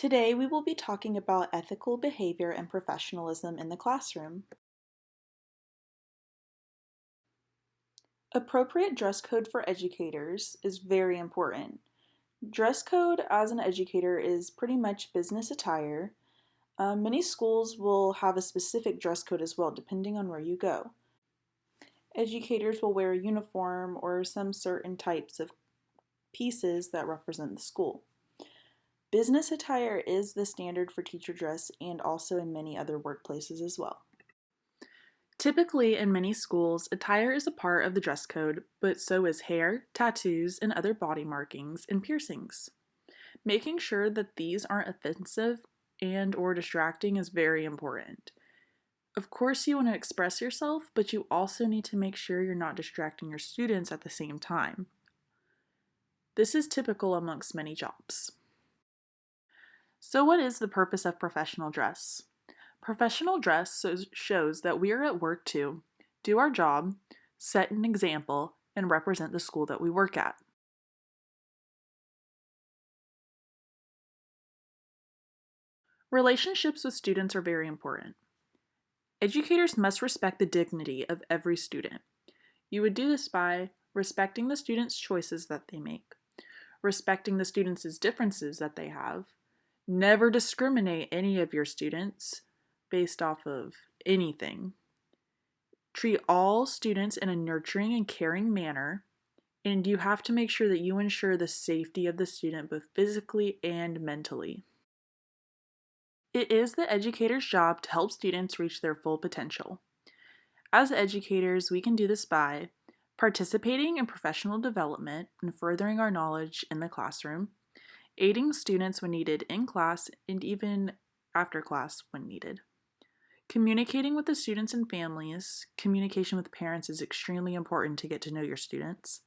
Today we will be talking about ethical behavior and professionalism in the classroom. Appropriate dress code for educators is very important. Dress code as an educator is pretty much business attire. Many schools will have a specific dress code as well, depending on where you go. Educators will wear a uniform or some certain types of pieces that represent the school. Business attire is the standard for teacher dress and also in many other workplaces as well. Typically, in many schools, attire is a part of the dress code, but so is hair, tattoos, and other body markings and piercings. Making sure that these aren't offensive and or distracting is very important. Of course, you want to express yourself, but you also need to make sure you're not distracting your students at the same time. This is typical amongst many jobs. So what is the purpose of professional dress? Professional dress shows that we are at work to do our job, set an example, and represent the school that we work at. Relationships with students are very important. Educators must respect the dignity of every student. You would do this by respecting the students' choices that they make, respecting the students' differences that they have, never discriminate any of your students based off of anything. Treat all students in a nurturing and caring manner, and you have to make sure that you ensure the safety of the student both physically and mentally. It is the educator's job to help students reach their full potential. As educators, we can do this by participating in professional development and furthering our knowledge in the classroom, aiding students when needed in class and even after class when needed. Communicating with the students and families, communication with parents is extremely important to get to know your students.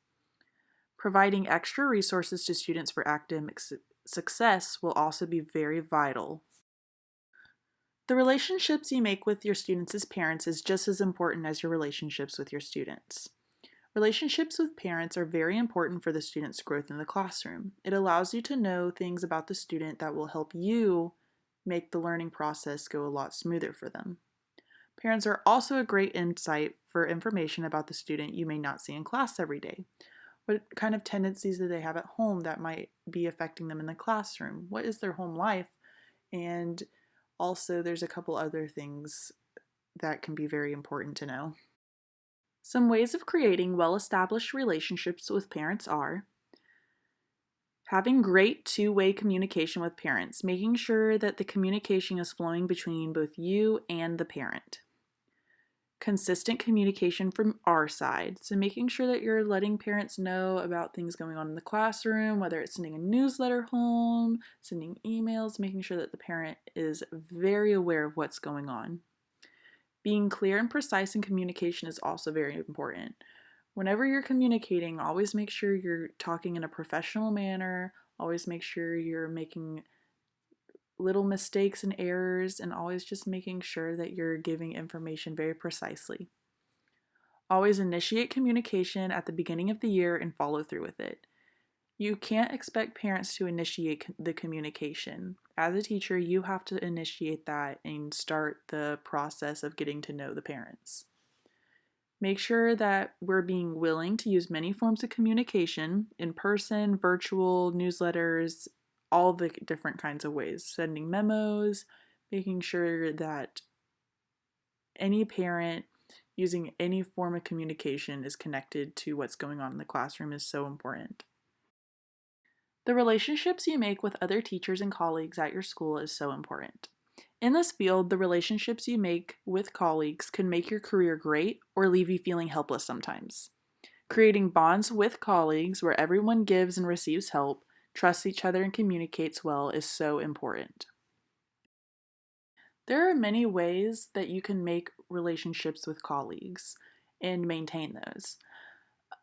Providing extra resources to students for academic success will also be very vital. The relationships you make with your students as parents is just as important as your relationships with your students. Relationships with parents are very important for the student's growth in the classroom. It allows you to know things about the student that will help you make the learning process go a lot smoother for them. Parents are also a great insight for information about the student you may not see in class every day. What kind of tendencies do they have at home that might be affecting them in the classroom? What is their home life? And also, there's a couple other things that can be very important to know. Some ways of creating well-established relationships with parents are having great two-way communication with parents, making sure that the communication is flowing between both you and the parent. Consistent communication from our side, so making sure that you're letting parents know about things going on in the classroom, whether it's sending a newsletter home, sending emails, making sure that the parent is very aware of what's going on. Being clear and precise in communication is also very important. Whenever you're communicating, always make sure you're talking in a professional manner, always make sure you're making little mistakes and errors, and always just making sure that you're giving information very precisely. Always initiate communication at the beginning of the year and follow through with it. You can't expect parents to initiate the communication. As a teacher, you have to initiate that and start the process of getting to know the parents. Make sure that we're being willing to use many forms of communication, in person, virtual, newsletters, all the different kinds of ways. Sending memos, making sure that any parent using any form of communication is connected to what's going on in the classroom is so important. The relationships you make with other teachers and colleagues at your school is so important. In this field, the relationships you make with colleagues can make your career great or leave you feeling helpless sometimes. Creating bonds with colleagues where everyone gives and receives help, trusts each other, and communicates well is so important. There are many ways that you can make relationships with colleagues and maintain those.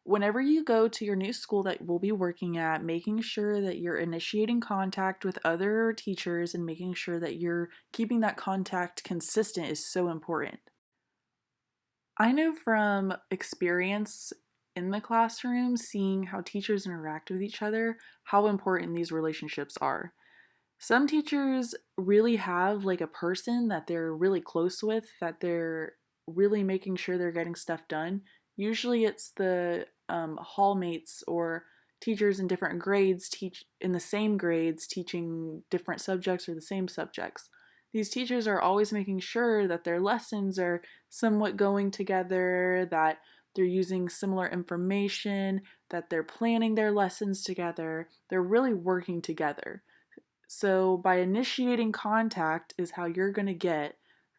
Whenever you go to your new school that we'll be working at, making sure that you're initiating contact with other teachers and making sure that you're keeping that contact consistent is so important. I know from experience in the classroom, seeing how teachers interact with each other, how important these relationships are. Some teachers really have like a person that they're really close with, that they're really making sure they're getting stuff done. Usually it's the hallmates or teachers in different grades teach in the same grades teaching different subjects or the same subjects. These teachers are always making sure that their lessons are somewhat going together, that they're using similar information, that they're planning their lessons together. They're really working together. So, by initiating contact is how you're going to get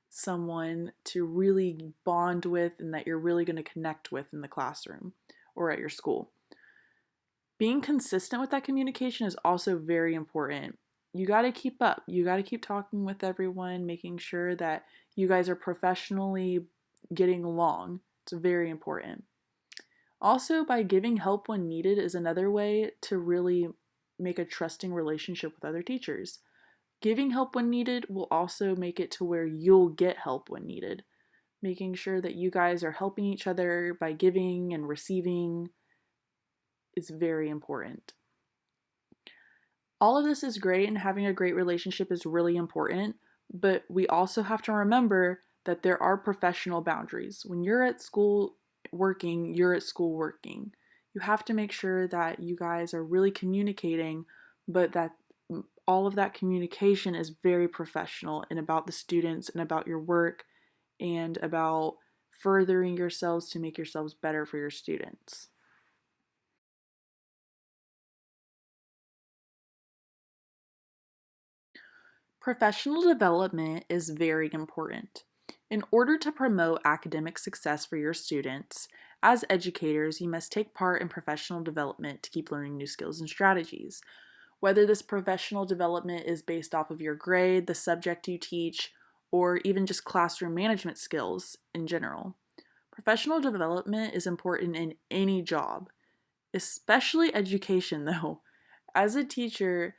someone to really bond with and that you're really going to connect with in the classroom or at your school. Being consistent with that communication is also very important. You got to keep up. You got to keep talking with everyone, making sure that you guys are professionally getting along. It's very important. Also, by giving help when needed is another way to really make a trusting relationship with other teachers. Giving help when needed will also make it to where you'll get help when needed. Making sure that you guys are helping each other by giving and receiving is very important. All of this is great, and having a great relationship is really important, but we also have to remember that there are professional boundaries. When you're at school working, you're at school working. You have to make sure that you guys are really communicating, but that all of that communication is very professional and about the students and about your work and about furthering yourselves to make yourselves better for your students. Professional development is very important. In order to promote academic success for your students, as educators, you must take part in professional development to keep learning new skills and strategies. Whether this professional development is based off of your grade, the subject you teach, or even just classroom management skills in general. Professional development is important in any job, especially education, though. As a teacher,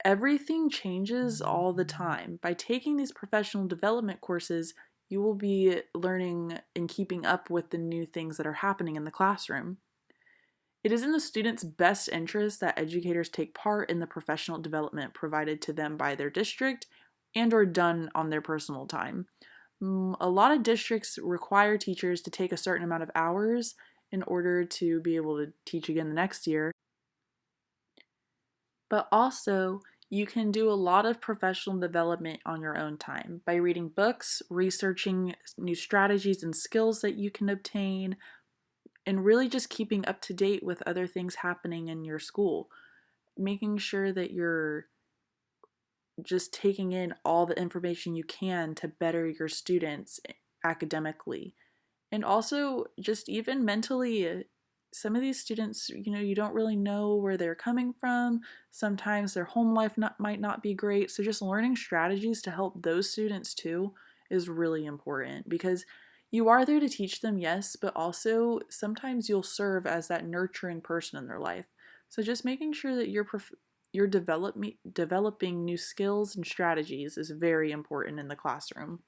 everything changes all the time. By taking these professional development courses, you will be learning and keeping up with the new things that are happening in the classroom. It is in the students' best interest that educators take part in the professional development provided to them by their district and or done on their personal time. A lot of districts require teachers to take a certain amount of hours in order to be able to teach again the next year. But also, you can do a lot of professional development on your own time by reading books, researching new strategies and skills that you can obtain, and really just keeping up to date with other things happening in your school. Making sure that you're just taking in all the information you can to better your students academically. And also, just even mentally, some of these students, you don't really know where they're coming from. Sometimes their home life might not be great. So, just learning strategies to help those students too is really important because you are there to teach them, yes, but also sometimes you'll serve as that nurturing person in their life. So, just making sure that you're developing new skills and strategies is very important in the classroom.